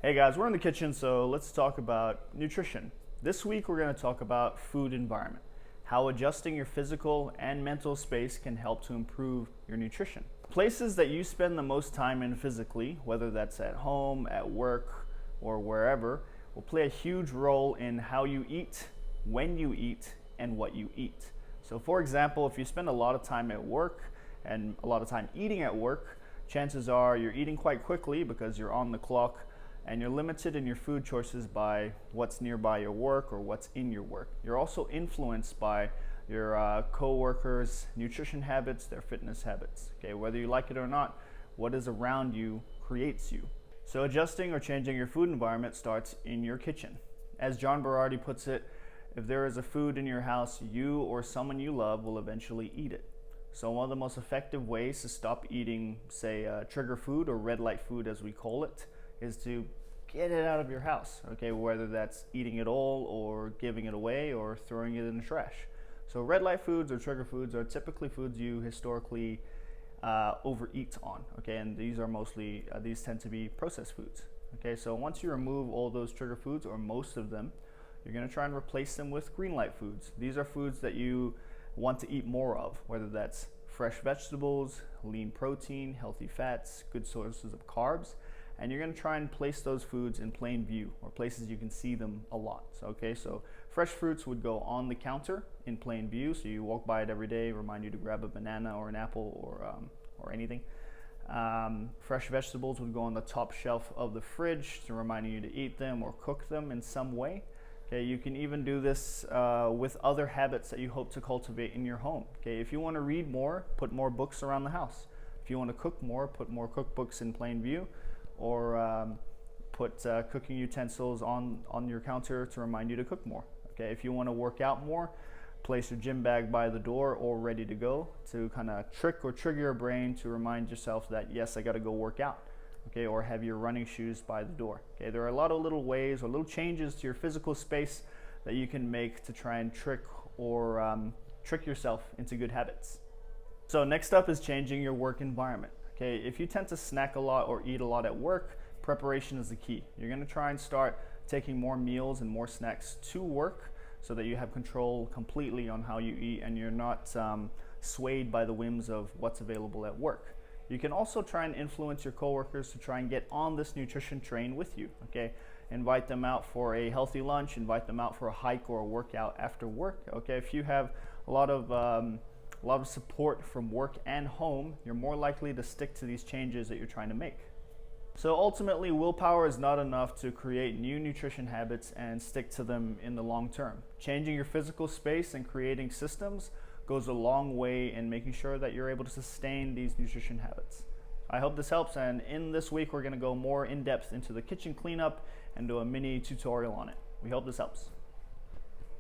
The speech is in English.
Hey guys, we're in the kitchen, so let's talk about nutrition. This week we're going to talk about food environment, how adjusting your physical and mental space can help to improve your nutrition. Places that you spend the most time in physically, whether that's at home, at work, or wherever, will play a huge role in how you eat, when you eat, and what you eat. So for example, if you spend a lot of time at work and a lot of time eating at work, chances are you're eating quite quickly because you're on the clock and you're limited in your food choices by what's nearby your work or what's in your work. You're also influenced by your co-workers' nutrition habits, their fitness habits. Okay, whether you like it or not, what is around you creates you. So adjusting or changing your food environment starts in your kitchen. As John Berardi puts it, if there is a food in your house, you or someone you love will eventually eat it. So one of the most effective ways to stop eating, say, trigger food or red light food as we call it, is to get it out of your house, okay? Whether that's eating it all or giving it away or throwing it in the trash. So red light foods or trigger foods are typically foods you historically overeat on, okay? And these are mostly, these tend to be processed foods, okay? So once you remove all those trigger foods or most of them, you're gonna try and replace them with green light foods. These are foods that you want to eat more of, whether that's fresh vegetables, lean protein, healthy fats, good sources of carbs, and you're going to try and place those foods in plain view or places you can see them a lot. So fresh fruits would go on the counter in plain view, so you walk by it every day, remind you to grab a banana or an apple or anything. Fresh vegetables would go on the top shelf of the fridge to remind you to eat them or cook them in some way. Okay, you can even do this with other habits that you hope to cultivate in your home. Okay, if you want to read more, put more books around the house. If you want to cook more, put more cookbooks in plain view, or put cooking utensils on your counter to remind you to cook more. Okay, if you want to work out more, place your gym bag by the door or ready to go to kind of trick or trigger your brain to remind yourself that yes, I got to go work out. Okay, or have your running shoes by the door. Okay, there are a lot of little ways or little changes to your physical space that you can make to try and trick yourself into good habits. So next up is changing your work environment. Okay, if you tend to snack a lot or eat a lot at work, preparation is the key. You're going to try and start taking more meals and more snacks to work so that you have control completely on how you eat and you're not swayed by the whims of what's available at work. You can also try and influence your coworkers to try and get on this nutrition train with you, okay? Invite them out for a healthy lunch, invite them out for a hike or a workout after work, okay? If you have a lot of support from work and home, you're more likely to stick to these changes that you're trying to make. So ultimately, willpower is not enough to create new nutrition habits and stick to them in the long term. Changing your physical space and creating systems goes a long way in making sure that you're able to sustain these nutrition habits. I hope this helps, and in this week we're going to go more in depth into the kitchen cleanup and do a mini tutorial on it. We hope this helps.